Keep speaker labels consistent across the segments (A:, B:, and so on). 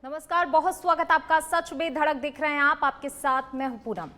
A: नमस्कार, बहुत स्वागत आपका। सच में धड़क देख रहे हैं आप, आपके साथ मैं हूं पूनम।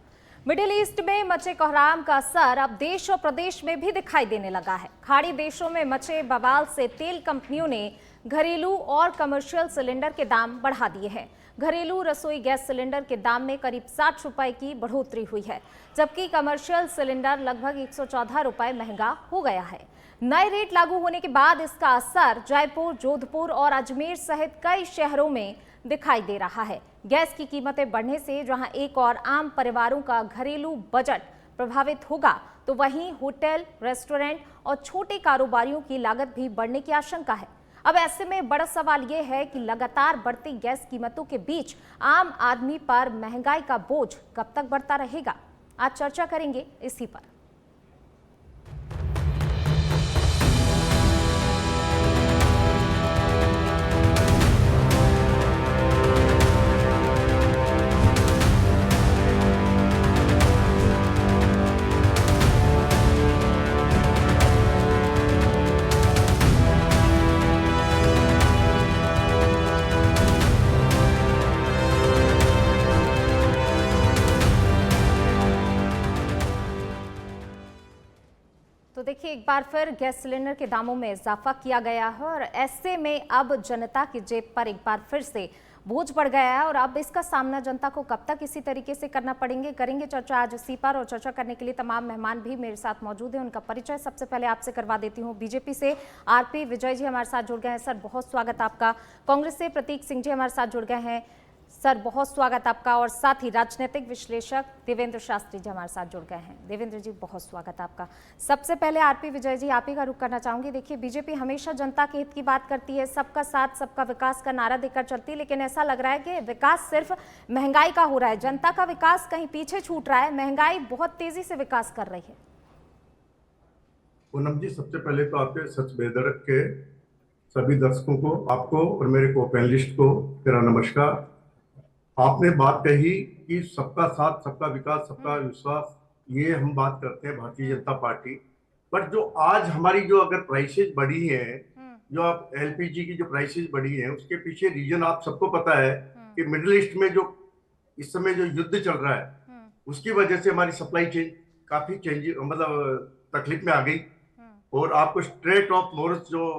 A: मिडिल ईस्ट में मचे कोहराम का असर अब देश और प्रदेश में भी दिखाई देने लगा है। खाड़ी देशों में मचे बवाल से तेल कंपनियों ने घरेलू और कमर्शियल सिलेंडर के दाम बढ़ा दिए हैं। घरेलू रसोई गैस सिलेंडर के दाम में करीब 60 रुपए की बढ़ोतरी हुई है, जबकि कमर्शियल सिलेंडर लगभग 114 रुपए महंगा हो गया है। नए रेट लागू होने के बाद इसका असर जयपुर, जोधपुर और अजमेर सहित कई शहरों में दिखाई दे रहा है। गैस की कीमतें बढ़ने से जहां एक और आम परिवारों का घरेलू बजट प्रभावित होगा, तो वहीं होटल, रेस्टोरेंट और छोटे कारोबारियों की लागत भी बढ़ने की आशंका है। अब ऐसे में बड़ा सवाल यह है कि लगातार बढ़ती गैस कीमतों के बीच आम आदमी पर महंगाई का बोझ कब तक बढ़ता रहेगा। आज चर्चा करेंगे इसी पर। तो देखिए, एक बार फिर गैस सिलेंडर के दामों में इजाफा किया गया है और ऐसे में अब जनता की जेब पर एक बार फिर से बोझ बढ़ गया है और अब इसका सामना जनता को कब तक इसी तरीके से करना करेंगे चर्चा आज इसी पर। और चर्चा करने के लिए तमाम मेहमान भी मेरे साथ मौजूद हैं, उनका परिचय सबसे पहले आपसे करवा देती हूँ। बीजेपी से आरपी विजय जी हमारे साथ जुड़ गए हैं, सर बहुत स्वागत आपका। कांग्रेस से प्रतीक सिंह जी हमारे साथ जुड़ गए हैं, सर बहुत स्वागत आपका। और साथ ही राजनीतिक विश्लेषक देवेंद्र शास्त्री जी हमारे साथ जुड़ गए हैं। देवेंद्र जी बहुत स्वागत आपका। सबसे पहले आरपी विजय जी, आप ही का रुख करना चाहूंगी। देखिए, बीजेपी हमेशा जनता के हित की बात करती है, सबका साथ सबका विकास का नारा देकर चलती है, लेकिन ऐसा लग रहा है कि विकास सिर्फ महंगाई का हो रहा है, जनता का विकास कहीं पीछे छूट रहा है। महंगाई बहुत तेजी से विकास कर रही है।
B: पूनम जी, सबसे पहले तो आपके सच बेधड़क के सभी दर्शकों को, आपको और मेरे को पैनलिस्ट को मेरा नमस्कार। आपने बात कही कि सबका साथ सबका विकास सबका विश्वास, ये हम बात करते हैं भारतीय जनता पार्टी। पर जो आज हमारी जो अगर प्राइसेस बढ़ी है, जो आप एलपीजी की जो प्राइसेस बढ़ी है, उसके पीछे रीजन आप सबको पता है कि मिडिल ईस्ट में जो इस समय जो युद्ध चल रहा है, उसकी वजह से हमारी सप्लाई चेन काफी चेंज मतलब तकलीफ में आ गई। और आपको स्ट्रेट ऑफ नॉर्थ जो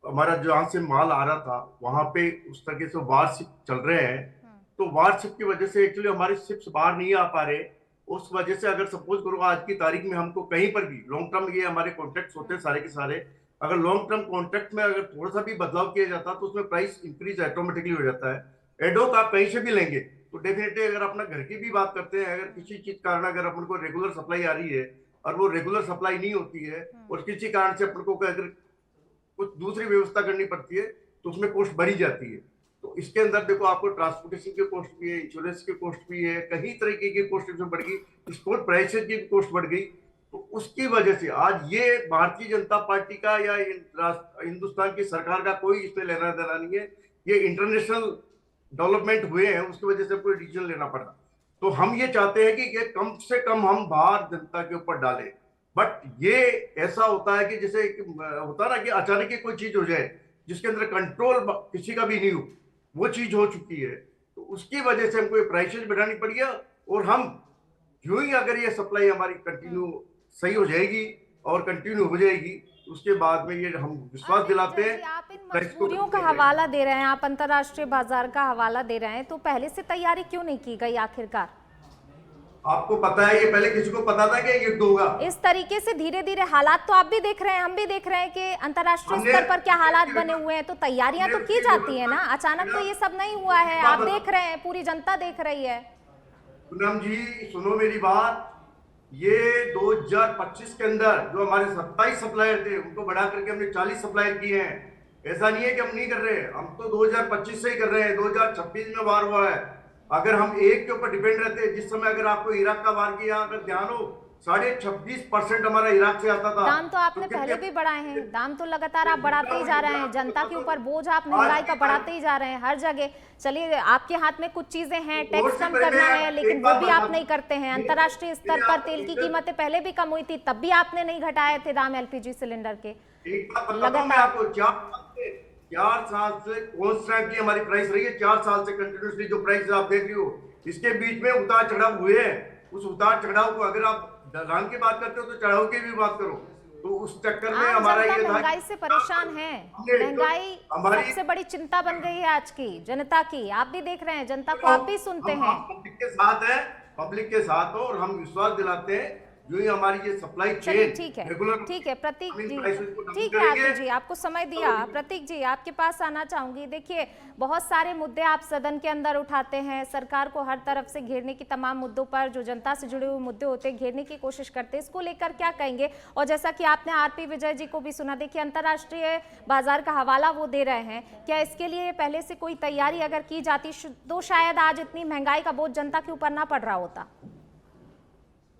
B: हमारा जहां से माल आ रहा था, वहां पे उस तरीके से वारशिप चल रहे हैं, तो वारशिप की वजह से एक्चुअली हमारे शिप्स बाहर नहीं आ पा रहे। उस वजह से अगर सपोज करो आज की तारीख में हमको कहीं पर भी लॉन्ग टर्म, ये हमारे कॉन्ट्रैक्ट होते हैं सारे के सारे, अगर लॉन्ग टर्म कॉन्ट्रैक्ट में अगर थोड़ा सा भी बदलाव किया जाता तो उसमें प्राइस इंक्रीज ऑटोमेटिकली हो जाता है। एडोक आप कहीं से भी लेंगे तो डेफिनेटली, अगर अपना घर की भी बात करते हैं, अगर किसी चीज कारण अगर अपन को रेगुलर सप्लाई आ रही है और वो रेगुलर सप्लाई नहीं होती है और किसी कारण से अपन को अगर कुछ दूसरी व्यवस्था करनी पड़ती है तो उसमें कॉस्ट बढ़ी जाती है। तो इसके अंदर देखो, आपको ट्रांसपोर्टेशन की कॉस्ट भी है, इंश्योरेंस की कॉस्ट भी है, कई तरीके की कॉस्ट इसमें बढ़ गई, स्टोर प्राइसेस की कॉस्ट बढ़ गई। तो उसकी वजह से आज ये भारतीय जनता पार्टी का या हिंदुस्तान की सरकार का कोई इसमें लेना देना नहीं है। ये इंटरनेशनल डेवलपमेंट हुए हैं, उसकी वजह से कोई डिसीजन लेना पड़ा। तो हम ये चाहते हैं कि ये कम से कम हम बाहर जनता के ऊपर डालें। बट ये ऐसा होता है कि जैसे होता है ना कि अचानक ही कोई चीज हो जाए जिसके अंदर कंट्रोल किसी का भी नहीं हो, वो चीज हो चुकी है। तो उसकी वजह से हमको ये प्राइसेस बढ़ानी पड़ी है। और हम यूं ही अगर ये सप्लाई हमारी कंटिन्यू सही हो जाएगी और कंटिन्यू हो जाएगी, उसके बाद में ये हम विश्वास दिलाते हैं।
A: आप इन मजबूरियों का हवाला दे रहे हैं, आप अंतर्राष्ट्रीय बाजार का हवाला दे रहे हैं, तो पहले से तैयारी क्यों नहीं की गई आखिरकार?
B: आपको पता है, ये पहले किसी को पता था कि युद्ध होगा?
A: इस तरीके से धीरे धीरे हालात तो आप भी देख रहे हैं, हम भी देख रहे हैं कि अंतर्राष्ट्रीय स्तर पर क्या हालात बने हुए हैं, तो तैयारियां तो की जाती है ना। अचानक तो ये सब नहीं हुआ है, आप देख रहे हैं, पूरी जनता देख रही है।
B: पूनम जी सुनो मेरी बात, ये 2025 के अंदर जो हमारे 27 सप्लायर थे उनको बढ़ा करके हमने 40 सप्लायर किए हैं। ऐसा नहीं है कि हम नहीं कर रहे, हम तो 2025 से ही कर रहे हैं। 2026 में वार हुआ है। अगर हम एक के ऊपर डिपेंड रहते, जिस समय अगर आपको इराक का वार किया अगर ध्यान हो, 26.5% हमारा इराक से आता था।
A: दाम तो आपने पहले भी बढ़ाए हैं, दाम तो लगातार आप बढ़ाते ही जा रहे हैं, जनता के ऊपर बोझ आप महंगाई का बढ़ाते ही जा रहे हैं हर जगह। चलिए, आपके हाथ में कुछ चीजें हैं, टैक्स कम करना है, लेकिन वो भी आप नहीं करते हैं। अंतर्राष्ट्रीय स्तर पर तेल की कीमतें पहले भी कम हुई थी, तब भी आपने नहीं घटाए थे दाम एलपीजी सिलेंडर के।
B: 4 साल से कॉन्स्टेंटली हमारी प्राइस रही है, 4 साल से कंटिन्यूसली जो प्राइस आप देख रही हो, इसके बीच में उतार चढ़ाव हुए हैं। उस उतार चढ़ाव को अगर आप ढलान की बात करते हो तो चढ़ाव की भी बात करो। तो उस चक्कर में
A: आम
B: हमारा
A: जनता
B: ये था
A: महंगाई से परेशान है। महंगाई सबसे बड़ी चिंता बन गई है आज की जनता की। आप भी देख रहे हैं, जनता को आप भी सुनते हैं।
B: पब्लिक के साथ है, पब्लिक के साथ हो, और हम विश्वास दिलाते हैं जो ये हमारी ये सप्लाई
A: चलिए
B: चेन
A: ठीक है,
B: रेगुलर
A: ठीक है प्रतीक जी,
B: ठीक
A: ठीक है आरती जी, आपको समय दिया। प्रतीक जी, आपके पास आना चाहूंगी। देखिए, बहुत सारे मुद्दे आप सदन के अंदर उठाते हैं, सरकार को हर तरफ से घेरने की, तमाम मुद्दों पर जो जनता से जुड़े हुए मुद्दे होते हैं घेरने की कोशिश करते हैं। इसको लेकर क्या कहेंगे? और जैसा कि आपने आरपी विजय जी को भी सुना, देखिए अंतर्राष्ट्रीय बाजार का हवाला वो दे रहे हैं, क्या इसके लिए पहले से कोई तैयारी अगर की जाती तो शायद आज इतनी महंगाई का बोझ जनता के ऊपर ना पड़ रहा होता?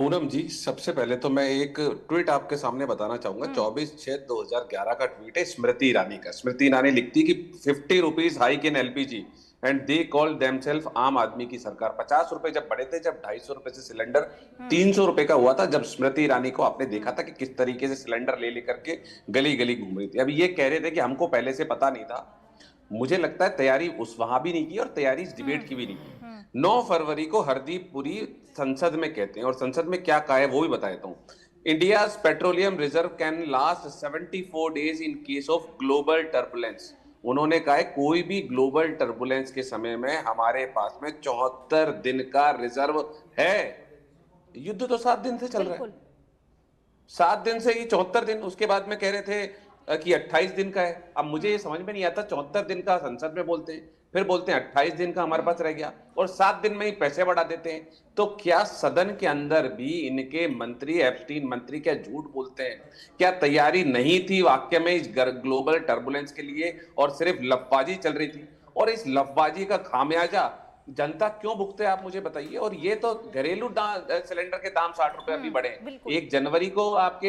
C: पूनम जी, सबसे पहले तो मैं एक ट्वीट आपके सामने बताना चाहूंगा। 24/6/2011 का ट्वीट है स्मृति ईरानी का। स्मृति ईरानी लिखती कि 50 rupees hike in LPG and they call themselves आम आदमी की सरकार। 50 रुपए जब बढ़े थे, जब 250 रुपए से सिलेंडर 300 रुपए का हुआ था, जब स्मृति ईरानी को आपने देखा था कि किस तरीके से सिलेंडर ले लेकर के गली गली घूम रही थी। अब ये कह रहे थे कि हमको पहले से पता नहीं था। मुझे लगता है तैयारी उस वहां भी नहीं की और तैयारी इस डिबेट की भी नहीं की। 9 फरवरी को हरदीप पुरी संसद में कहते हैं, और संसद में क्या कहा है वो भी बता देता हूं। India petroleum reserve can last 74 days in case of global turbulence. उन्होंने कहा है कोई भी ग्लोबल टर्बुलेंस के समय में हमारे पास में 74 दिन का रिजर्व है। युद्ध तो 7 दिन से चल रहा है, 7 दिन से, ये 74 दिन। उसके बाद में कह रहे थे कि 28 दिन का है। अब मुझे ये समझ में नहीं आता, 74 दिन का संसद में बोलते हैं, फिर बोलते हैं 28 दिन का हमारे पास रह गया, और 7 दिन में ही पैसे बढ़ा देते हैं। तो क्या सदन के अंदर भी इनके मंत्री, एब्स्टीन मंत्री, क्या झूठ बोलते हैं? क्या तैयारी नहीं थी वाक्य में इस ग्लोबल टर्बुलेंस के लिए, और सिर्फ लफबाजी चल रही थी? और इस लफबाजी का खामियाजा जनता क्यों भुगते आप मुझे बताइए। और ये तो घरेलू सिलेंडर के दाम 60 रुपए अभी बढ़े। 1 जनवरी को आपके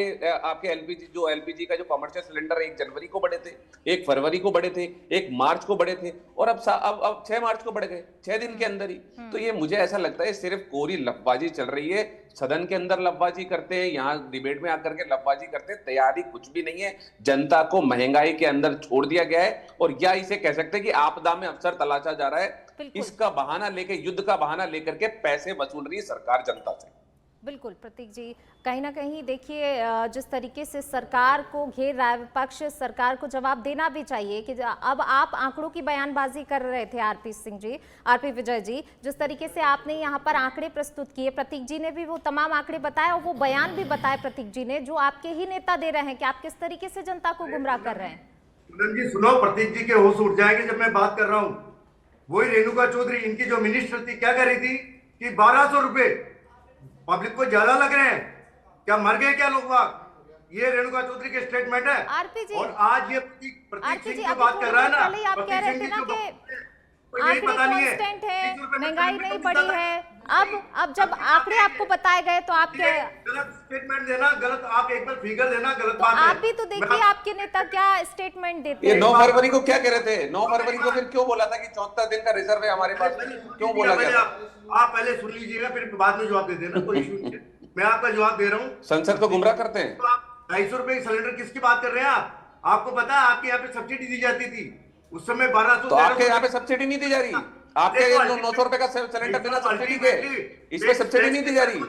C: एलपीजी का जो कमर्शियल सिलेंडर 1 जनवरी को बढ़े थे, 1 फरवरी को बढ़े थे, 1 मार्च को बढ़े थे, और अब 6 मार्च को बढ़ गए, 6 दिन के अंदर ही। तो ये मुझे ऐसा लगता है सिर्फ कोरी लफबाजी चल रही है। सदन के अंदर लफबाजी करते हैं, यहाँ डिबेट में आकर के लफबाजी करते हैं, तैयारी कुछ भी नहीं है। जनता को महंगाई के अंदर छोड़ दिया गया है, और या इसे कह सकते हैं कि आपदा में अवसर तलाशा जा रहा है। इसका बहाना लेके, युद्ध का बहाना लेकर के पैसे वसूल रही है सरकार जनता से।
A: बिल्कुल प्रतीक जी, कहीं ना कहीं देखिए जिस तरीके से सरकार को घेर रहा है विपक्ष, सरकार को जवाब देना भी चाहिए कि अब आप आंकड़ों की बयानबाजी कर रहे थे आरपी विजय जी, जिस तरीके से आपने यहाँ पर आंकड़े प्रस्तुत किए, प्रतीक जी ने भी वो तमाम आंकड़े बताए और वो बयान भी बताए प्रतीक जी ने, जो आपके ही नेता दे रहे हैं कि आप किस तरीके से जनता को गुमराह कर रहे हैं।
B: जी सुनो, प्रतीक जी के होश उठ जाएंगे जब मैं बात कर रहा हूँ। वही रेणुका चौधरी, इनकी जो मिनिस्टर थी, क्या कह रही थी कि 1200 रुपए पब्लिक को ज्यादा लग रहे हैं, क्या मर गए क्या लोग वाग? ये रेणुका चौधरी के स्टेटमेंट है।
A: आरपी जी,
B: और आज ये प्रतीक सिंह जो बात कर रहा है ना,
A: आप कह रहे थे ना कि आंकड़े कांस्टेंट है, महंगाई नहीं बढ़ी है। अब जब आंकड़े आपको बताए गए तो आप क्या
B: गलत स्टेटमेंट देना, गलत आप एक बार फिगर देना गलत
A: तो
B: बात है।
A: आप भी तो देखिए आपके नेता क्या स्टेटमेंट देते
C: ये
A: हैं।
C: 9 फरवरी को क्या कह रहे थे? 9 फरवरी को फिर क्यों बोला था कि 74 दिन का रिजर्व है हमारे पास? क्यों बोला गया?
B: आप पहले सुन लीजिएगा, फिर बाद में जवाब दे देना, कोई इशू नहीं है। मैं आपका जवाब दे रहा हूँ।
C: संसद को गुमराह करते हैं।
B: तो आप 250 रुपए की सिलेंडर किसकी बात कर रहे हैं आप? आपको पता है आपके यहाँ पे सब्सिडी दी जाती थी उस समय 1200।
C: तो आपके यहाँ पे सब्सिडी नहीं दी जा रही? आपके 900 रुपए का सिलेंडर बिना सब्सिडी के, इसमें सब्सिडी नहीं दी जा रही,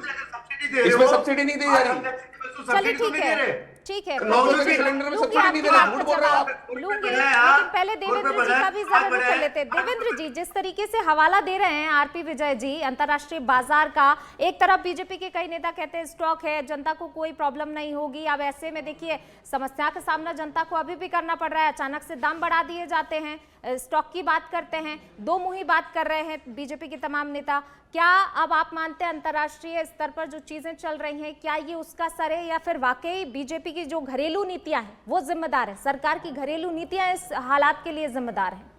C: इसमें सब्सिडी नहीं दी जा रही।
A: चलिए ठीक है
C: सिलेंडर में सब्सिडी नहीं दे रहे, झूठ बोल रहे हो आप।
A: लेकिन पहले देवेंद्र जी का भी जरूर कर लेते। देवेंद्र जी, जिस तरीके से हवाला दे रहे हैं आरपी विजय जी अंतर्राष्ट्रीय बाजार का, एक तरफ बीजेपी के कई नेता कहते हैं स्टॉक है, जनता को कोई प्रॉब्लम नहीं होगी। अब ऐसे में देखिए समस्या का सामना जनता को अभी भी करना पड़ रहा है, अचानक से दाम बढ़ा दिए जाते हैं, स्टॉक की बात करते हैं, दो मुही बात कर रहे हैं बीजेपी के तमाम नेता। क्या अब आप मानते हैं अंतर्राष्ट्रीय स्तर पर जो चीजें चल रही हैं, क्या ये उसका असर है, या फिर वाकई बीजेपी की जो घरेलू नीतियां हैं वो जिम्मेदार है, सरकार की घरेलू नीतियां इस हालात के लिए जिम्मेदार हैं?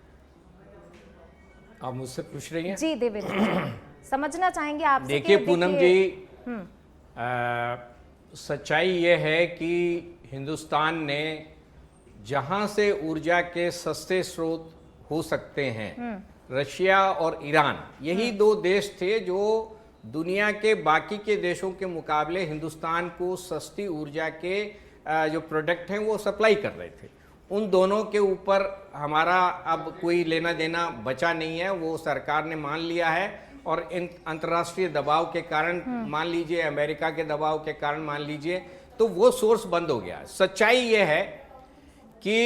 D: आप मुझसे पूछ रही हैं?
A: जी देवेंद्र जी, समझना चाहेंगे आपसे।
D: देखिए पूनम जी, सच्चाई ये है कि हिंदुस्तान ने जहां से ऊर्जा के सस्ते स्रोत हो सकते हैं, रशिया और ईरान, यही 2 देश थे जो दुनिया के बाकी के देशों के मुकाबले हिंदुस्तान को सस्ती ऊर्जा के जो प्रोडक्ट हैं वो सप्लाई कर रहे थे। उन दोनों के ऊपर हमारा अब कोई लेना देना बचा नहीं है, वो सरकार ने मान लिया है। और इन अंतर्राष्ट्रीय दबाव के कारण मान लीजिए, अमेरिका के दबाव के कारण मान लीजिए, तो वो सोर्स बंद हो गया। सच्चाई ये है कि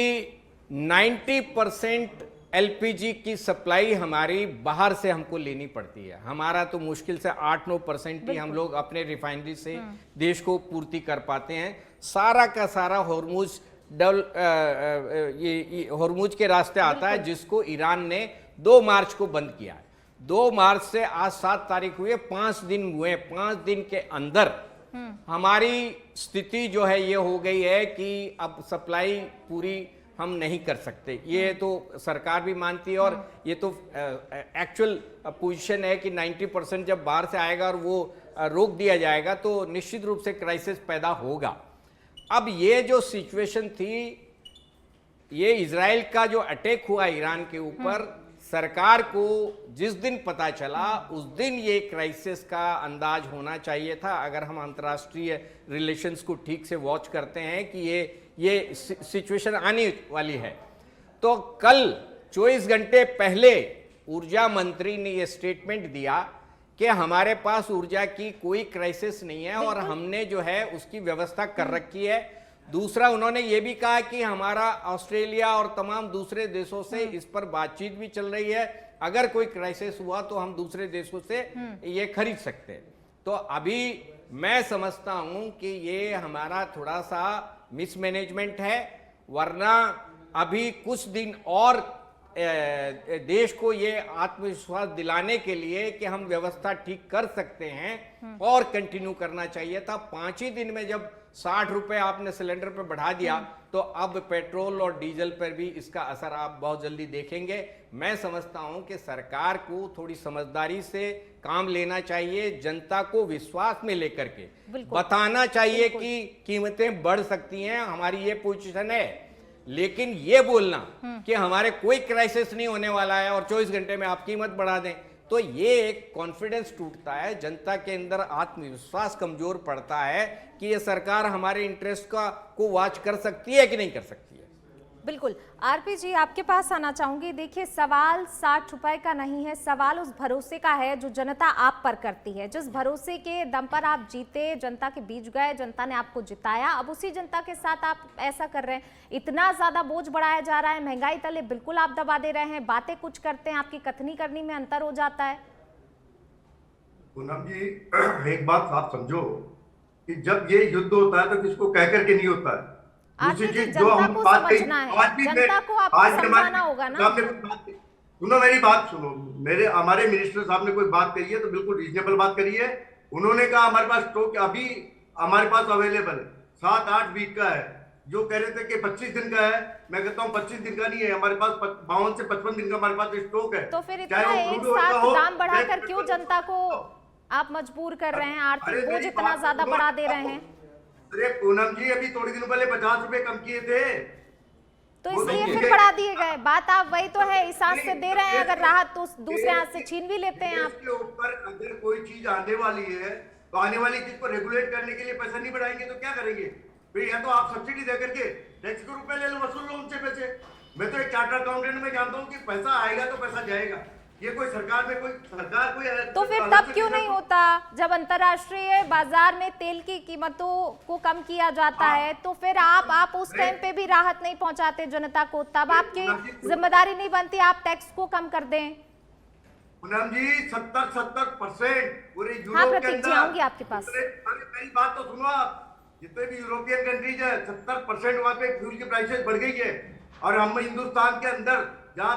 D: 90% एलपीजी की सप्लाई हमारी बाहर से हमको लेनी पड़ती है। हमारा तो मुश्किल से 8-9% ही हम लोग अपने रिफाइनरी से देश को पूर्ति कर पाते हैं। सारा का सारा हॉर्मुज ये हॉर्मुज के रास्ते आता है, जिसको ईरान ने 2 मार्च को बंद किया है। 2 मार्च से आज 7 तारीख हुए, 5 दिन हुए। 5 दिन के अंदर हमारी स्थिति जो है ये हो गई है कि अब सप्लाई पूरी हम नहीं कर सकते। ये तो सरकार भी मानती है, और ये तो एक्चुअल पोजीशन है कि 90% जब बाहर से आएगा और वो रोक दिया जाएगा तो निश्चित रूप से क्राइसिस पैदा होगा। अब ये जो सिचुएशन थी, ये इजराइल का जो अटैक हुआ ईरान के ऊपर, सरकार को जिस दिन पता चला उस दिन ये क्राइसिस का अंदाज होना चाहिए था। अगर हम अंतर्राष्ट्रीय रिलेशंस को ठीक से वॉच करते हैं कि ये सिचुएशन आने वाली है, तो कल 24 घंटे पहले ऊर्जा मंत्री ने ये स्टेटमेंट दिया कि हमारे पास ऊर्जा की कोई क्राइसिस नहीं है और हमने जो है उसकी व्यवस्था कर रखी है। दूसरा, उन्होंने ये भी कहा कि हमारा ऑस्ट्रेलिया और तमाम दूसरे देशों से इस पर बातचीत भी चल रही है, अगर कोई क्राइसिस हुआ तो हम दूसरे देशों से ये खरीद सकते हैं। तो अभी मैं समझता हूं कि ये हमारा थोड़ा सा मिसमैनेजमेंट है, वरना अभी कुछ दिन और देश को ये आत्मविश्वास दिलाने के लिए कि हम व्यवस्था ठीक कर सकते हैं और कंटिन्यू करना चाहिए था। 5 ही दिन में जब 60 रुपए आपने सिलेंडर पर बढ़ा दिया, तो अब पेट्रोल और डीजल पर भी इसका असर आप बहुत जल्दी देखेंगे। मैं समझता हूं कि सरकार को थोड़ी समझदारी से काम लेना चाहिए, जनता को विश्वास में लेकर के बताना चाहिए कि कीमतें बढ़ सकती हैं, हमारी ये पोजीशन है। लेकिन ये बोलना कि हमारे कोई क्राइसिस नहीं होने वाला है और 24 घंटे में आप कीमत बढ़ा दें, तो ये एक कॉन्फिडेंस टूटता है, जनता के अंदर आत्मविश्वास कमजोर पड़ता है कि ये सरकार हमारे इंटरेस्ट को वॉच कर सकती है कि नहीं कर सकती है।
A: बिल्कुल। आरपी जी, आपके पास आना चाहूंगी। देखिए, सवाल 60 रुपए का नहीं है, सवाल उस भरोसे का है जो जनता आप पर करती है। जिस भरोसे के दम पर आप जीते, जनता के बीच गए, जनता ने आपको जिताया, अब उसी जनता के साथ आप ऐसा कर रहे हैं। इतना ज्यादा बोझ बढ़ाया जा रहा है, महंगाई तले बिल्कुल आप दबा दे रहे हैं, बातें कुछ करते हैं, आपकी कथनी करनी में अंतर हो जाता है।
B: पूनम जी, एक बात आप समझो कि जब ये युद्ध होता है तो किसको कह करके नहीं होता है। दूसरी चीज जो हम बात कही,
A: जनता को आपको समझाना होगा ना।
B: सुनो मेरी बात सुनो, हमारे मिनिस्टर साहब ने कोई बात कही है तो बिल्कुल रीजनेबल बात करी है। उन्होंने कहा हमारे पास स्टॉक अभी हमारे पास अवेलेबल 7-8 वीक का है। जो कह रहे थे कि 25 दिन का है, मैं कहता हूँ 25 दिन का नहीं है, हमारे पास 52 से 55 दिन का हमारे पास स्टॉक है।
A: तो फिर इतना एक साथ दाम बढ़ाकर क्यों जनता को आप मजबूर कर रहे हैं? आर्थिक बोझ इतना ज्यादा बढ़ा दे रहे हैं।
B: अरे पूनम जी, अभी थोड़ी दिनों पहले 50 रुपए कम किए थे,
A: तो इसलिए फिर बढ़ा दिए गए। बात आप वही तो है, इस हाथ से दे रहे हैं, अगर राहत तो दूसरे हाथ से छीन भी लेते हैं आप।
B: इसके ऊपर अगर कोई चीज आने वाली है तो आने वाली चीज को रेगुलेट करने के लिए पैसा नहीं बढ़ाएंगे तो क्या करेंगे? फिर या तो आप सब्सिडी दे करके टैक्स के रुपए ले लो, वसूल लो उनसे पैसे। मैं तो एक चार्टर्ड अकाउंटेंट में जानता हूँ कि पैसा आएगा तो पैसा जाएगा। ये कोई सरकार में कोई
A: तो फिर तब क्यों नहीं होता? जब अंतरराष्ट्रीय बाजार में तेल की कीमतों को कम किया जाता है तो फिर आप उस टाइम पे भी राहत नहीं पहुंचाते जनता को, तब आपकी जिम्मेदारी नहीं बनती आप टैक्स को कम कर दें?
B: पूनम जी, 70% पूरे
A: यूरोप के अंदर आऊंगी आपके पास।
B: मेरी बात तो सुनो आप, जितने भी यूरोपियन कंट्रीज है 70% वहां पे फ्यूल की प्राइसेस बढ़ गई है, और हम हिंदुस्तान के अंदर जहाँ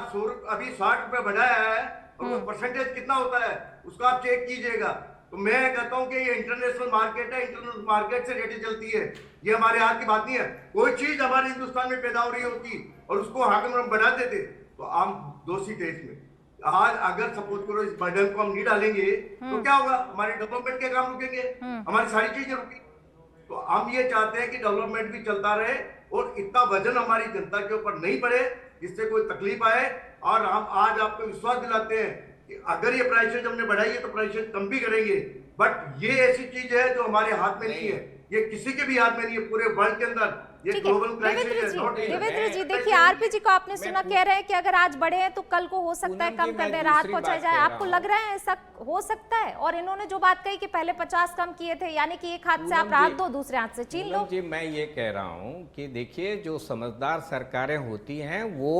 B: अभी 60 रुपए बढ़ाया है और वो परसेंटेज कितना होता है उसका आप चेक कीजिएगा। तो मैं कहता हूँ कि ये इंटरनेशनल मार्केट है, इंटरनेशनल मार्केट से रेटें चलती है, ये हमारे हाथ की बात नहीं है। कोई चीज हमारे हिंदुस्तान में पैदा हो रही होती और उसको हाकिम बढ़ा देते तो हम दोषी थे इसमें। आज अगर सपोज करो इस बर्डन को हम नहीं डालेंगे तो क्या होगा? हमारे डेवलपमेंट के काम रुकेंगे, हमारी सारी चीजें रुकी। तो हम ये चाहते हैं कि डेवलपमेंट भी चलता रहे और इतना वजन हमारी जनता के ऊपर नहीं पड़े जिससे कोई तकलीफ आए। और हम आज आपको विश्वास दिलाते हैं कि अगर ये प्राइसेज हमने बढ़ाई है तो प्राइसेज कम भी करेंगे, बट ये ऐसी चीज है जो हमारे हाथ में नहीं है। ये किसी के भी याद में नहीं है पूरे वर्ल्ड के अंदर। ये
A: ठीक है
B: ग्लोबल क्राइसिस है।
A: देवेंद्र जी देखिए, आरपी जी को आपने सुना, कह रहे हैं कि अगर आज बढ़े हैं तो कल को हो सकता है कम कर दे, राहत पहुंचाई जाए। आपको लग रहा है ऐसा हो सकता है? और इन्होंने जो बात कही कि पहले 50 कम किए थे, यानी कि एक हाथ से आप राहत दो, दूसरे हाथ से छीन लो।
D: जी मैं ये कह रहा हूं कि देखिए, जो समझदार सरकारें होती हैं वो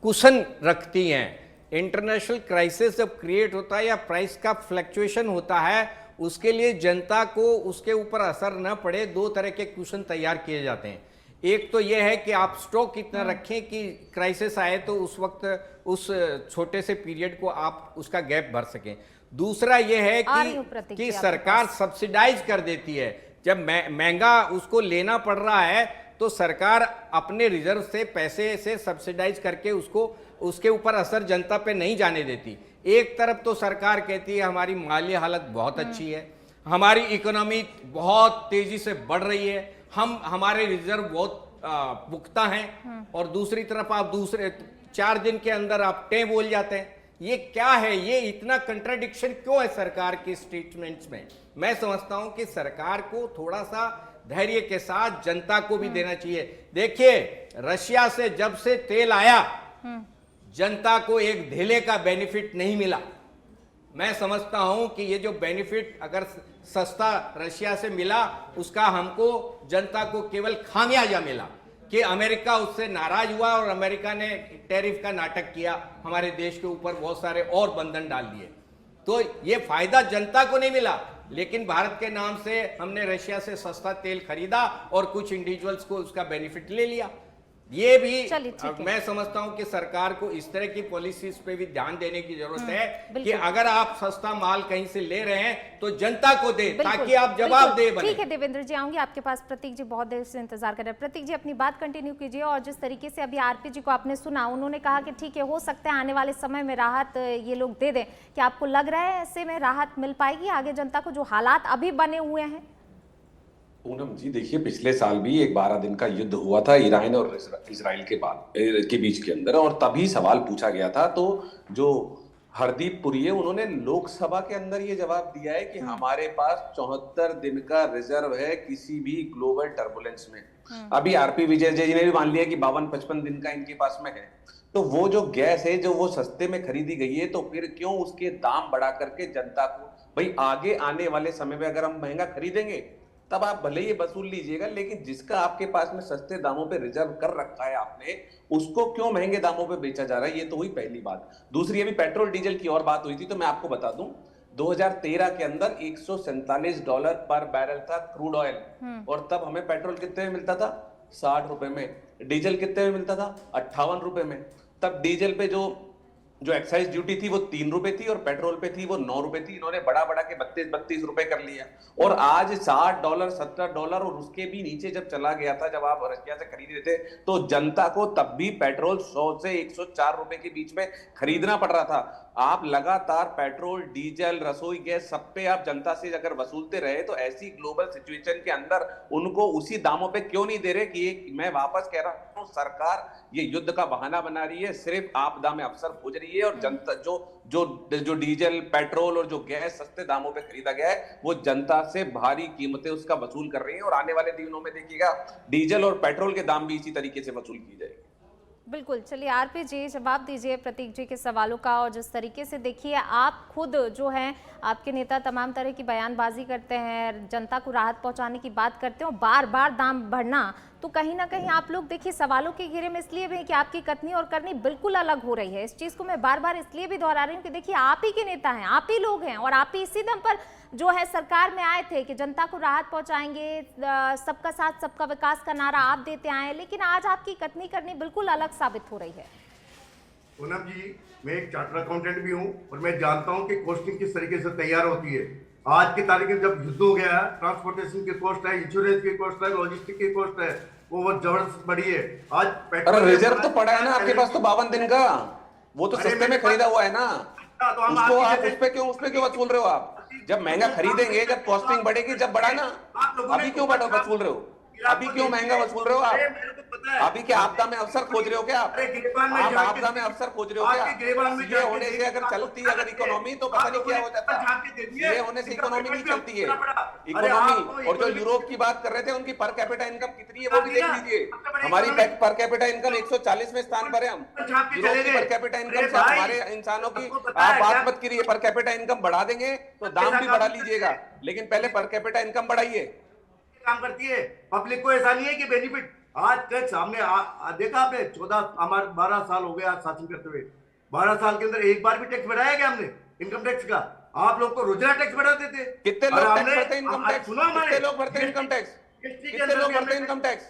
D: कुशन रखती हैं। इंटरनेशनल क्राइसिस जब क्रिएट होता है या प्राइस का फ्लक्चुएशन होता है, उसके लिए जनता को उसके ऊपर असर न पड़े, दो तरह के कुशन तैयार किए जाते हैं। एक तो यह है कि आप स्टॉक इतना रखें कि क्राइसिस आए तो उस वक्त उस छोटे से पीरियड को आप उसका गैप भर सकें। दूसरा यह है कि सरकार सब्सिडाइज कर देती है। जब महंगा उसको लेना पड़ रहा है तो सरकार अपने रिजर्व से पैसे से सब्सिडाइज करके उसके ऊपर असर जनता पे नहीं जाने देती। एक तरफ तो सरकार कहती है हमारी माली हालत बहुत अच्छी है, हमारी इकोनॉमी बहुत तेजी से बढ़ रही है, हमारे रिजर्व बहुत पुख्ता हैं, और दूसरी तरफ आप दूसरे 4 दिन के अंदर आप टे बोल जाते हैं। ये क्या है? ये इतना कंट्राडिक्शन क्यों है सरकार के स्टेटमेंट्स में? मैं समझता हूं कि सरकार को थोड़ा सा धैर्य के साथ जनता को भी देना चाहिए। देखिए, रशिया से जब से तेल आया जनता को एक धेले का बेनिफिट नहीं मिला। मैं समझता हूं कि ये जो बेनिफिट अगर सस्ता रशिया से मिला, उसका हमको जनता को केवल खामियाजा मिला कि अमेरिका उससे नाराज हुआ और अमेरिका ने टैरिफ का नाटक किया, हमारे देश के ऊपर बहुत सारे और बंधन डाल दिए। तो ये फायदा जनता को नहीं मिला, लेकिन भारत के नाम से हमने रशिया से सस्ता तेल खरीदा और कुछ इंडिविजुअल्स को उसका बेनिफिट ले लिया। ये भी मैं समझता हूं कि सरकार को इस तरह की पॉलिसीज पे भी ध्यान देने की जरूरत है कि अगर आप सस्ता माल कहीं से ले रहे हैं तो जनता को दे, ताकि आप जवाबदेह बने।
A: ठीक है देवेंद्र जी, आऊंगी आपके पास। प्रतीक जी बहुत देर से इंतजार कर रहे हैं। प्रतीक जी अपनी बात कंटिन्यू कीजिए। और जिस तरीके से अभी आरपी जी को आपने सुना, उन्होंने कहा कि ठीक है, हो सकता है आने वाले समय में राहत ये लोग दे दें। क्या आपको लग रहा है ऐसे में राहत मिल पाएगी आगे जनता को, जो हालात अभी बने हुए हैं?
C: पूनम जी देखिए, पिछले साल भी एक 12 दिन का युद्ध हुआ था ईरान और इजराइल के बीच के अंदर, और तभी सवाल पूछा गया था। तो जो हरदीप पुरी है, उन्होंने लोकसभा के अंदर ये जवाब दिया है कि हमारे पास 74 दिन का रिजर्व है किसी भी ग्लोबल टर्बुलेंस में। अभी आरपी विजय जी ने भी मान लिया कि 52-55 दिन का इनके पास में है। तो वो जो गैस है जो वो सस्ते में खरीदी गई है, तो फिर क्यों उसके दाम बढ़ा करके जनता को, भाई आगे आने वाले समय में अगर हम महंगा खरीदेंगे तब आप भले ही वसूल लीजिएगा, लेकिन जिसका आपके पास में सस्ते दामों पे रिजर्व कर रखा है आपने, उसको क्यों महंगे दामों पे बेचा जा रहा है? ये तो हुई पहली बात। दूसरी, अभी पेट्रोल डीजल की और बात हुई थी, तो मैं आपको बता दूं 2013 के अंदर $147 पर बैरल था क्रूड ऑयल, और तब हमें पेट्रोल कितने में मिलता था? 60 रुपए में। डीजल कितने में मिलता था? 58 रुपए में। तब डीजल पे जो एक्साइज ड्यूटी थी वो 3 रुपए थी, और पेट्रोल पे थी वो 9 रुपए थी। इन्होंने बढ़ा के 32 रुपए कर लिया, और आज $60 $70 और उसके भी नीचे जब चला गया था, जब आप रशिया से खरीद रहे थे, तो जनता को तब भी पेट्रोल 100 से 104 रुपए के बीच में खरीदना पड़ रहा था। आप लगातार पेट्रोल, डीजल, रसोई गैस, सब पे आप जनता से अगर वसूलते रहे, तो ऐसी ग्लोबल सिचुएशन के अंदर उनको उसी दामों पे क्यों नहीं दे रहे? कि मैं वापस कह रहा हूं, सरकार ये युद्ध का बहाना बना रही है, सिर्फ आपदा में अवसर खोज रही है, और जनता जो डीजल, पेट्रोल और जो गैस सस्ते दामों पे खरीदा गया है, वो जनता से भारी कीमतें उसका वसूल कर रही है। और आने वाले दिनों में देखिएगा डीजल और पेट्रोल के दाम भी इसी तरीके से वसूल की जाएगी।
A: बिल्कुल। चलिए आरपी जी, जवाब दीजिए प्रतीक जी के सवालों का। और जिस तरीके से देखिए, आप खुद जो हैं, आपके नेता तमाम तरह की बयानबाजी करते हैं, जनता को राहत पहुंचाने की बात करते हैं, और बार बार दाम बढ़ना, तो कहीं ना कहीं आप लोग देखिए सवालों के घेरे में इसलिए भी कि आपकी कथनी और करनी बिल्कुल अलग हो रही है। इस चीज़ को मैं बार बार इसलिए भी दोहरा रही हूँ कि देखिए, आप ही के नेता हैं, आप ही लोग हैं, और आप ही इसी दम पर जो है सरकार में आए थे कि जनता को राहत पहुंचाएंगे, सबका साथ सबका विकास का नारा आप देते आए, लेकिन आज आपकी कथनी करनी बिल्कुल अलग साबित हो रही है।
B: पूनम जी, मैं एक चार्टर्ड अकाउंटेंट भी हूँ, और मैं जानता हूँ कि कॉस्टिंग किस तरीके से तैयार होती है। आज की तारीख में जब युद्ध हो गया है, ट्रांसपोर्टेशन की कॉस्ट है, इंश्योरेंस की कॉस्ट है, लॉजिस्टिक की कॉस्ट है, वो बहुत जबरदस्त बढ़ी है। आज
C: पेट्रोल रिजर्व तो पड़ा है ना आपके पास, तो 52 दिन का, वो तो सस्ते में खरीदा हुआ है ना,
B: तो हम
C: उसको आप उस पे क्यों वसूल रहे हो? आप जब महंगा खरीदेंगे, जब कॉस्टिंग बढ़ेगी, जब बढ़ा ना, अभी क्यों वसूल रहे हो? अभी क्यों महंगा वसूल रहे हो आप?
B: मेरे को पता है।
C: अभी क्या आपदा में अवसर खोज रहे हो क्या आप?
B: अरे गिरबान में
C: आप
B: जाके
C: आपदा में अवसर खोज रहे हो क्या?
B: आपके गिरबान में
C: ये
B: जाके
C: होने से
B: देखिए,
C: अगर
B: आपको
C: चलती
B: पता
C: अगर
B: है।
C: इकोनॉमी तो पता नहीं क्या हो जाता।
B: झांक के देखिए,
C: ये होने से
B: इनका
C: इकोनॉमी नहीं
B: पेमेंट भी
C: चलती है।
B: आपको पड़ा। अरे
C: इकोनॉमी
B: आपको
C: और जो
B: इकोनॉमी-
C: यूरोप की बात कर रहे थे उनकी पर कैपिटा इनकम कितनी है वो भी
B: अभी
C: देख
B: ना,
C: लीजिए।
B: सबसे बड़ी
C: हमारी
B: इकोनॉमी-
C: पर कैपिटा इनकम 140वें स्थान पर है हम।
B: झांक के
C: यूरोप
B: चले
C: की
B: गए।
C: पर कैपिटा इनकम
B: अरे
C: से
B: भाई,
C: हमारे इंसानों की
B: आपको पता
C: आप
B: है
C: बात
B: क्या?
C: मत करिए। पर कैपिटा इनकम बढ़ा देंगे तो दाम भी बढ़ा लीजिएगा, लेकिन पहले पर कैपिटा इनकम बढ़ाइए।
B: काम करती है पब्लिक को। ऐसा नहीं है कि बेनिफिट आज टैक्स हमने देखा आपने 14 हमारे 12 साल हो गए आज शासन करते हुए। 12 साल के अंदर एक बार भी टैक्स बढ़ाया क्या हमने इनकम टैक्स का? आप लोग को रोजाना टैक्स बढ़ाते थे।
C: कितने
B: और
C: लोग
B: हमने-
C: टैक्स भरते हैं इनकम
B: आज
C: टैक्स?
B: सुनो हमारे-
C: कितने लोग भरते हैं इनकम टैक्स?
B: GST के
C: कितने
B: अंदर
C: लोग
B: भी
C: भरते हैं
B: हमने
C: इनकम टैक्स?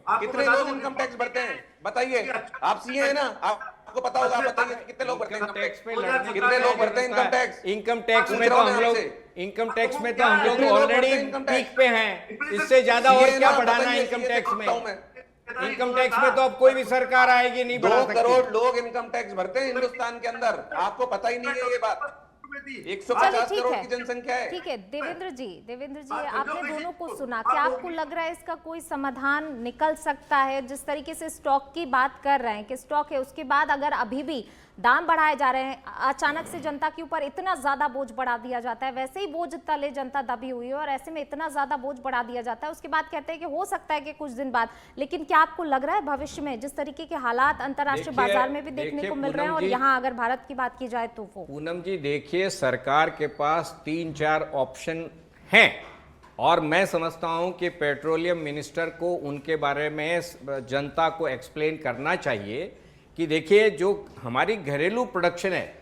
B: आपको
C: कितने
B: बता
C: लोग
B: दूं,
C: इनकम टैक्स भरते हैं बताइए?
B: अच्छा-
C: आप सीए है ना, आपको पता होगा, बताइए कितने लोग भरते हैं इनकम
D: टैक्स
C: टैक्स?
D: पे लड़ने
C: कितने लोग भरते हैं इनकम टैक्स?
D: इनकम टैक्स
C: पूछ
D: में तो
C: रहा हूं
D: हम
C: मैं
D: लोग
C: आपसे।
D: इनकम टैक्स में तो हम लोग
C: कितने लोग
D: ऑलरेडी
C: भरते हैं इनकम टैक्स?
D: पीक पे हैं। इससे ज्यादा और
C: CA
D: क्या
C: ना,
D: बढ़ाना
C: बताइए,
D: इनकम
C: CA से
D: टैक्स
C: पूछता हूं
D: में?
C: मैं।
D: इनकम टैक्स में तो अब कोई भी सरकार आएगी नहीं
C: 2
D: बढ़ा सकती।
C: करोड़ लोग इनकम टैक्स भरते हैं हिंदुस्तान के अंदर, आपको पता ही नहीं है ये बात।
A: चलिए
C: 150
A: ठीक
C: करोड़
A: है,
C: की जनसंख्या है।
A: ठीक है। देवेंद्र जी
B: आप
A: आपने
B: लोग
A: दोनों को
B: इसी-
A: सुना,
B: आप
A: क्या
B: लोग
A: आपको
B: भी-
A: लग रहा है इसका कोई समाधान निकल सकता है? जिस तरीके से स्टॉक की बात कर रहे हैं कि स्टॉक है, उसके बाद अगर अभी भी दाम बढ़ाए जा रहे हैं, अचानक से जनता के ऊपर इतना ज्यादा बोझ बढ़ा दिया जाता है, वैसे ही बोझ तले जनता दबी हुई है और ऐसे में इतना ज्यादा बोझ बढ़ा दिया जाता है, उसके बाद कहते हैं कि हो सकता है कि कुछ दिन बाद, लेकिन क्या आपको लग रहा है भविष्य में जिस तरीके के हालात अंतर्राष्ट्रीय
D: देखिए-
A: बाजार में भी देखने
D: देखिए
A: को मिल रहे हैं और
D: पूनम जी-
A: यहाँ अगर भारत की बात की जाए तो वो
D: पूनम जी देखिए, सरकार के पास 3-4 ऑप्शन हैं और मैं समझता हूं कि पेट्रोलियम मिनिस्टर को उनके बारे में जनता को एक्सप्लेन करना चाहिए कि देखिए जो हमारी घरेलू प्रोडक्शन है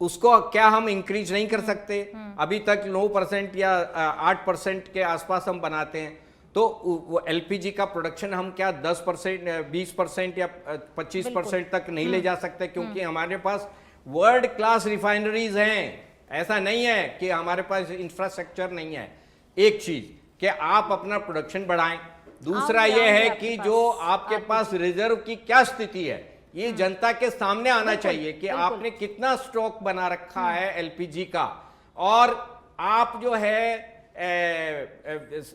D: उसको क्या हम इंक्रीज नहीं कर सकते? अभी तक 9% या 8% के आसपास हम बनाते हैं, तो वो एलपीजी का प्रोडक्शन हम क्या 10%, 20% या 25% तक नहीं ले जा सकते? क्योंकि हमारे पास वर्ल्ड क्लास रिफाइनरीज हैं। ऐसा नहीं है कि हमारे पास इंफ्रास्ट्रक्चर नहीं है। एक चीज कि आप अपना प्रोडक्शन बढ़ाएं, दूसरा यह है कि जो आपके पास रिजर्व की क्या स्थिति है ये जनता के सामने आना चाहिए कि आपने कितना स्टॉक बना रखा है एलपीजी का, और आप जो है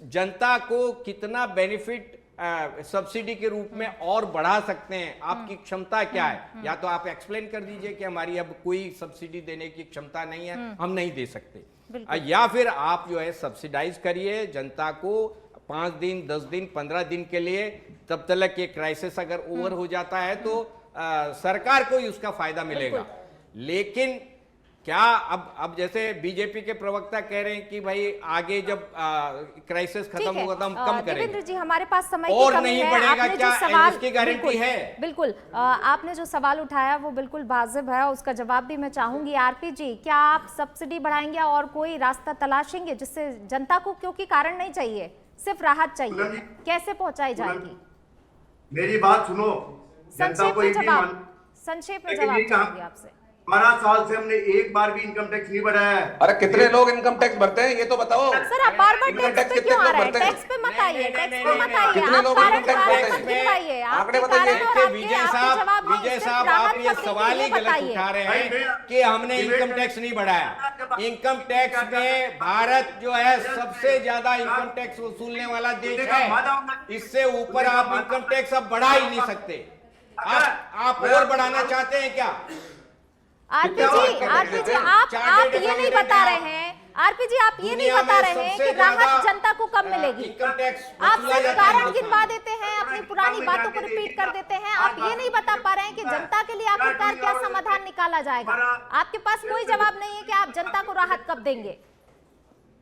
D: जनता को कितना बेनिफिट सब्सिडी के रूप में और बढ़ा सकते हैं, आपकी क्षमता क्या है? या तो आप एक्सप्लेन कर दीजिए कि हमारी अब कोई सब्सिडी देने की क्षमता नहीं है, हम नहीं दे सकते, या फिर आप जो है सब्सिडाइज करिए जनता को 5 दिन 10 दिन 15 दिन के लिए, तब तक ये क्राइसिस अगर ओवर हो जाता है तो सरकार को ही उसका फायदा मिलेगा। लेकिन क्या अब जैसे बीजेपी के प्रवक्ता कह रहे हैं कि भाई आगे जब क्राइसिस खत्म होगा तो हम कम करेंगे।
A: देवेंद्र जी हमारे पास समय
D: और
A: की कमी
D: नहीं
A: है।
D: बढ़ेगा
A: आपने
D: क्या?
A: जो सवाल
D: इसकी गारंटी है?
A: बिल्कुल आपने जो सवाल उठाया वो बिल्कुल वाजिब है, उसका जवाब भी मैं चाहूंगी। आरपी जी, क्या आप सब्सिडी बढ़ाएंगे और कोई रास्ता तलाशेंगे जिससे जनता को, क्योंकि कारण नहीं चाहिए, सिर्फ राहत चाहिए, कैसे पहुंचाई जाएगी?
B: मेरी बात सुनो, जनता को एक ही मान-
A: संक्षेप में
B: लेकिन
A: जवाब
B: ये कहा-
A: चाहूंगी आपसे।
B: 12 साल से हमने एक बार भी इनकम टैक्स नहीं बढ़ाया है।
C: अरे कितने लोग इनकम टैक्स भरते हैं ये तो बताओ।
A: सर आप बार बार
C: इनकम
A: टैक्स
C: टैक्स
A: पे
C: कितने
A: क्यों आ
C: लोग
A: रहे हैं?
C: भरते हैं?
A: टैक्स पे मत आइए,
D: नहीं,
A: टैक्स
D: नहीं,
A: पे
D: नहीं,
A: मत
D: नहीं,
A: आइए,
C: कितने
A: आप
C: लोग
A: कारण
C: इनकम टैक्स
A: कारण
C: भरते
A: मत
C: हैं?
A: गिनवाइए, आप
C: आंकड़े
A: ये
C: बताइए।
A: कारण और
D: देखिए
A: आपके
D: विजय साहब,
A: जवाब में
D: विजय
A: सिर्फ
D: साहब
A: राहत
D: आप ये
A: शब्द
D: सवाल ही
A: ये
D: गलत
A: बताइए।
D: उठा रहे
B: भाई,
D: हैं कि हमने इनकम टैक्स नहीं बढ़ाया। इनकम टैक्स में भारत जो है सबसे ज्यादा इनकम टैक्स वसूलने वाला देश है। इससे ऊपर आप इनकम टैक्स अब बढ़ा ही नहीं सकते। आप और बढ़ाना चाहते हैं क्या?
A: आरपी जी आप ये नहीं बता रहे हैं, आरपी जी आप ये नहीं बता रहे हैं कि राहत जनता को कब मिलेगी।
D: इनकम टैक्स
A: आप सिर्फ कारण गिनवा देते हैं, अपनी पुरानी बातों को रिपीट कर देते हैं। आप ये नहीं बता पा रहे हैं कि जनता के लिए आखिरकार क्या समाधान निकाला जाएगा। आपके पास कोई जवाब नहीं है कि आप जनता को राहत कब देंगे।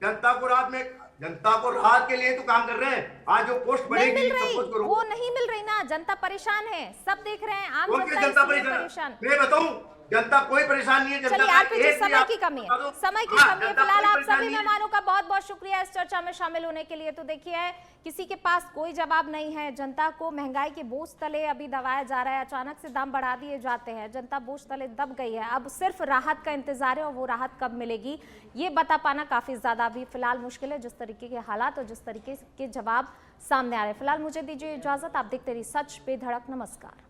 B: जनता को राहत के लिए तो काम कर रहे हैं। आज जो पोस्ट
A: नहीं
B: बढ़ेगी
A: मिल
B: सब
A: रही,
B: कुछ करो।
A: वो नहीं मिल रही ना, जनता परेशान है, सब देख रहे हैं, आम
B: कौन सी
A: जनता
B: जनता
A: इसलिए
B: परेशान? मैं बताऊं, जनता कोई परेशान नहीं है। जनता
A: चलिए
B: का
A: आरपी जी,
B: एक भी
A: समय
B: आप-
A: की कमी है,
B: हाँ,
A: समय की
B: हाँ,
A: कमी है।
B: जनता
A: फिलहाल
B: कोई
A: आप
B: परेशान
A: सभी
B: नहीं है।
A: मेहमानों का बहुत बहुत शुक्रिया इस चर्चा में शामिल होने के लिए। तो देखिए किसी के पास कोई जवाब नहीं है। जनता को महंगाई के बोझ तले अभी दबाया जा रहा है, अचानक से दाम बढ़ा दिए जाते हैं, जनता बोझ तले दब गई है। अब सिर्फ राहत का इंतजार है और वो राहत कब मिलेगी ये बता पाना काफी ज्यादा अभी फिलहाल मुश्किल है, जिस तरीके के हालात और जिस तरीके के जवाब सामने आ रहे हैं। फिलहाल मुझे दीजिए इजाजत, आप देखते रहिए सच पे धड़क। नमस्कार।